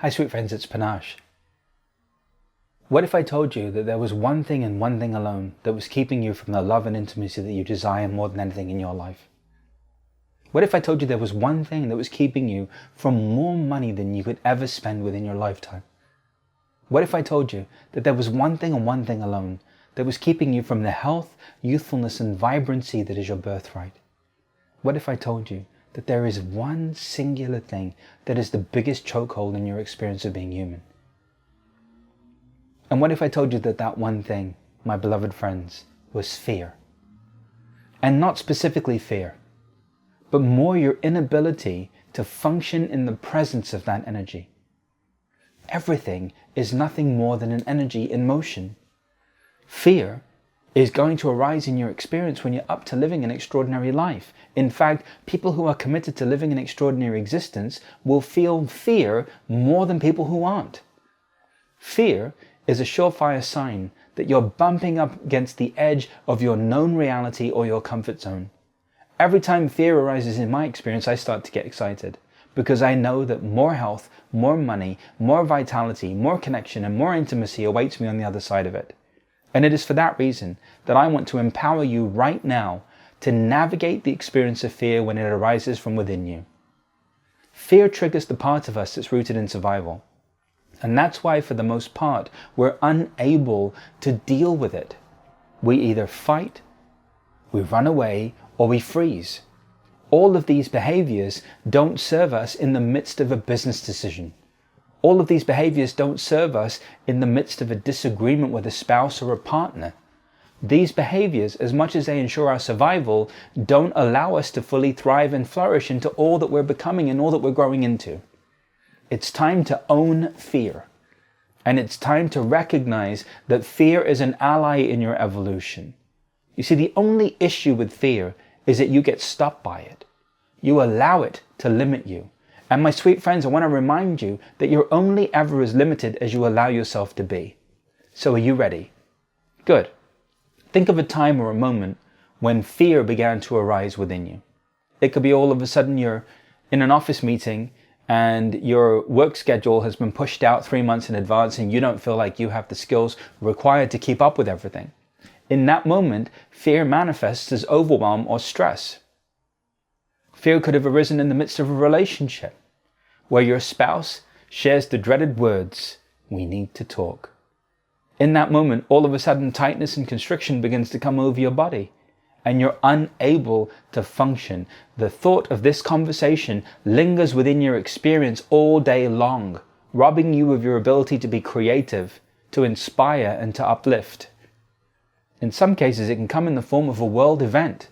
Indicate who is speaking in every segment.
Speaker 1: Hi sweet friends, it's Panache. What if I told you that there was one thing and one thing alone that was keeping you from the love and intimacy that you desire more than anything in your life? What if I told you there was one thing that was keeping you from more money than you could ever spend within your lifetime? What if I told you that there was one thing and one thing alone that was keeping you from the health, youthfulness and vibrancy that is your birthright? What if I told you that there is one singular thing that is the biggest chokehold in your experience of being human? And what if I told you that that one thing, my beloved friends, was fear? And not specifically fear, but more your inability to function in the presence of that energy. Everything is nothing more than an energy in motion. Fear is going to arise in your experience when you're up to living an extraordinary life. In fact, people who are committed to living an extraordinary existence will feel fear more than people who aren't. Fear is a surefire sign that you're bumping up against the edge of your known reality or your comfort zone. Every time fear arises in my experience, I start to get excited because I know that more health, more money, more vitality, more connection, and more intimacy awaits me on the other side of it. And it is for that reason that I want to empower you right now to navigate the experience of fear when it arises from within you. Fear triggers the part of us that's rooted in survival. And that's why, for the most part, we're unable to deal with it. We either fight, we run away, or we freeze. All of these behaviors don't serve us in the midst of a business decision. All of these behaviors don't serve us in the midst of a disagreement with a spouse or a partner. These behaviors, as much as they ensure our survival, don't allow us to fully thrive and flourish into all that we're becoming and all that we're growing into. It's time to own fear. And it's time to recognize that fear is an ally in your evolution. You see, the only issue with fear is that you get stopped by it. You allow it to limit you. And my sweet friends, I want to remind you that you're only ever as limited as you allow yourself to be. So are you ready? Good. Think of a time or a moment when fear began to arise within you. It could be all of a sudden you're in an office meeting and your work schedule has been pushed out 3 months in advance and you don't feel like you have the skills required to keep up with everything. In that moment, fear manifests as overwhelm or stress. Fear could have arisen in the midst of a relationship where your spouse shares the dreaded words, "We need to talk." In that moment, all of a sudden, tightness and constriction begins to come over your body and you're unable to function. The thought of this conversation lingers within your experience all day long, robbing you of your ability to be creative, to inspire, and to uplift. In some cases, it can come in the form of a world event,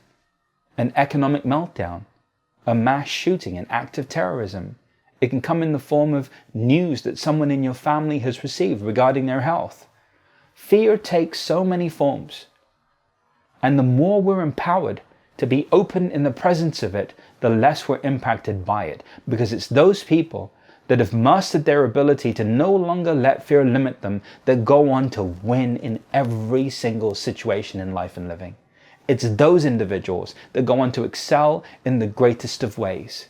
Speaker 1: an economic meltdown, a mass shooting, an act of terrorism. It can come in the form of news that someone in your family has received regarding their health. Fear takes so many forms. And the more we're empowered to be open in the presence of it, the less we're impacted by it. Because it's those people that have mastered their ability to no longer let fear limit them that go on to win in every single situation in life and living. It's those individuals that go on to excel in the greatest of ways.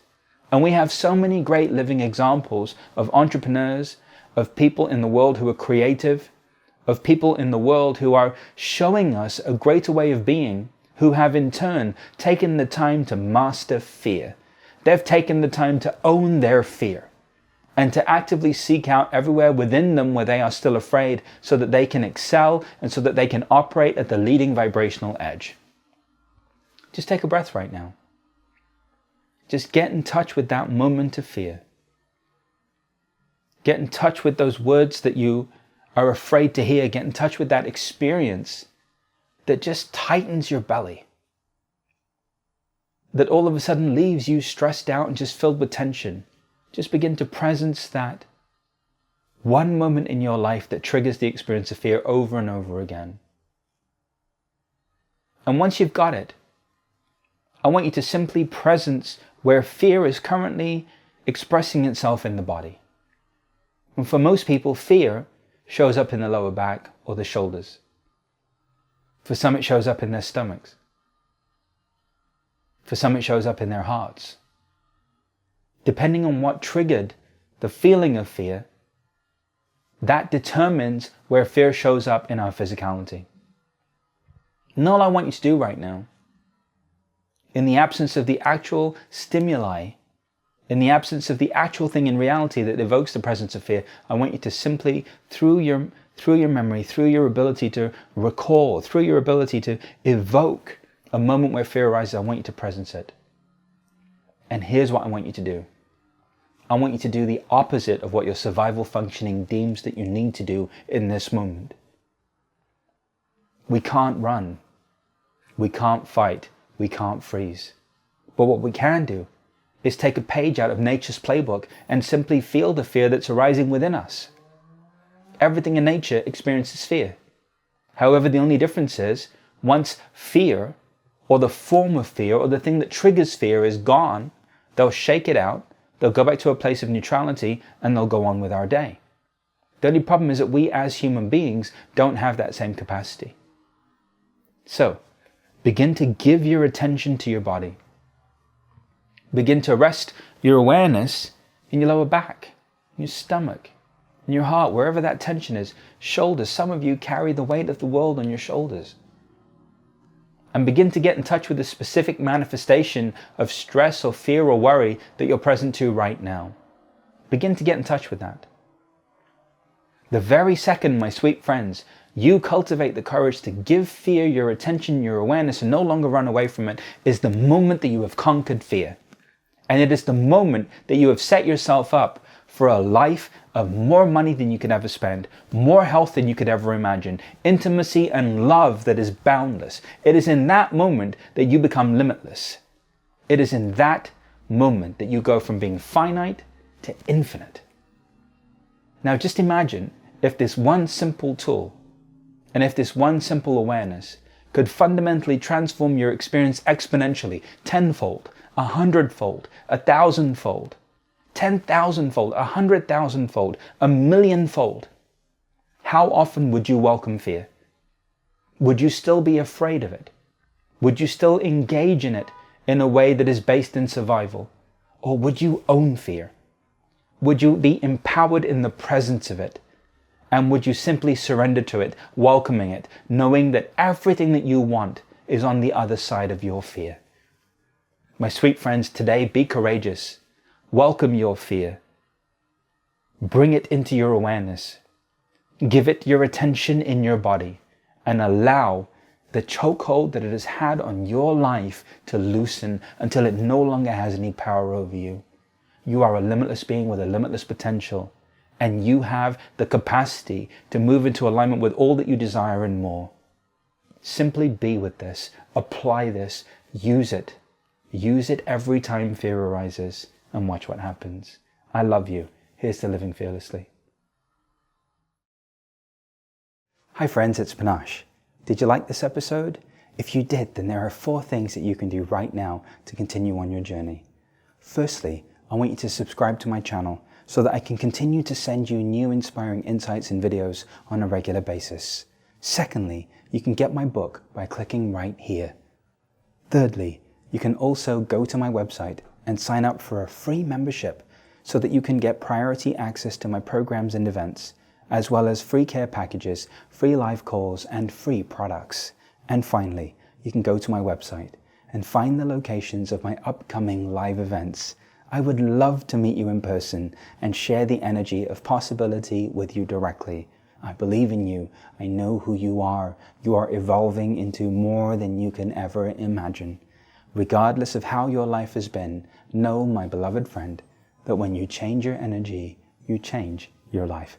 Speaker 1: And we have so many great living examples of entrepreneurs, of people in the world who are creative, of people in the world who are showing us a greater way of being, who have in turn taken the time to master fear. They've taken the time to own their fear and to actively seek out everywhere within them where they are still afraid so that they can excel and so that they can operate at the leading vibrational edge. Just take a breath right now. Just get in touch with that moment of fear. Get in touch with those words that you are afraid to hear. Get in touch with that experience that just tightens your belly. That all of a sudden leaves you stressed out and just filled with tension. Just begin to presence that one moment in your life that triggers the experience of fear over and over again. And once you've got it, I want you to simply presence where fear is currently expressing itself in the body. And for most people, fear shows up in the lower back or the shoulders. For some, it shows up in their stomachs. For some, it shows up in their hearts. Depending on what triggered the feeling of fear, that determines where fear shows up in our physicality. And all I want you to do right now, in the absence of the actual stimuli, in the absence of the actual thing in reality that evokes the presence of fear, I want you to simply, through your memory, through your ability to recall, through your ability to evoke a moment where fear arises, I want you to presence it. And here's what I want you to do. I want you to do the opposite of what your survival functioning deems that you need to do in this moment. We can't run. We can't fight. We can't freeze. But what we can do is take a page out of nature's playbook and simply feel the fear that's arising within us. Everything in nature experiences fear. However, the only difference is, once fear, or the form of fear, or the thing that triggers fear is gone, they'll shake it out, they'll go back to a place of neutrality, and they'll go on with our day. The only problem is that we as human beings don't have that same capacity. So, begin to give your attention to your body. Begin to rest your awareness in your lower back, in your stomach, in your heart, wherever that tension is. Shoulders. Some of you carry the weight of the world on your shoulders. And begin to get in touch with the specific manifestation of stress or fear or worry that you're present to right now. Begin to get in touch with that. The very second, my sweet friends, you cultivate the courage to give fear your attention, your awareness, and no longer run away from it, is the moment that you have conquered fear. And it is the moment that you have set yourself up for a life of more money than you could ever spend, more health than you could ever imagine, intimacy and love that is boundless. It is in that moment that you become limitless. It is in that moment that you go from being finite to infinite. Now just imagine if this one simple tool and if this one simple awareness could fundamentally transform your experience exponentially, tenfold, 100-fold, 1,000-fold, 10,000-fold, 100,000-fold, 1,000,000-fold. How often would you welcome fear? Would you still be afraid of it? Would you still engage in it in a way that is based in survival? Or would you own fear? Would you be empowered in the presence of it? And would you simply surrender to it, welcoming it, knowing that everything that you want is on the other side of your fear? My sweet friends, today be courageous. Welcome your fear. Bring it into your awareness. Give it your attention in your body and allow the chokehold that it has had on your life to loosen until it no longer has any power over you. You are a limitless being with a limitless potential, and you have the capacity to move into alignment with all that you desire and more. Simply be with this, apply this, use it. Use it every time fear arises and watch what happens. I love you. Here's to living fearlessly. Hi friends, it's Panache. Did you like this episode? If you did, then there are 4 things that you can do right now to continue on your journey. Firstly, I want you to subscribe to my channel so that I can continue to send you new inspiring insights and videos on a regular basis. Secondly, you can get my book by clicking right here. Thirdly, you can also go to my website and sign up for a free membership so that you can get priority access to my programs and events, as well as free care packages, free live calls, and free products. And finally, you can go to my website and find the locations of my upcoming live events. I would love to meet you in person and share the energy of possibility with you directly. I believe in you. I know who you are. You are evolving into more than you can ever imagine. Regardless of how your life has been, know, my beloved friend, that when you change your energy, you change your life.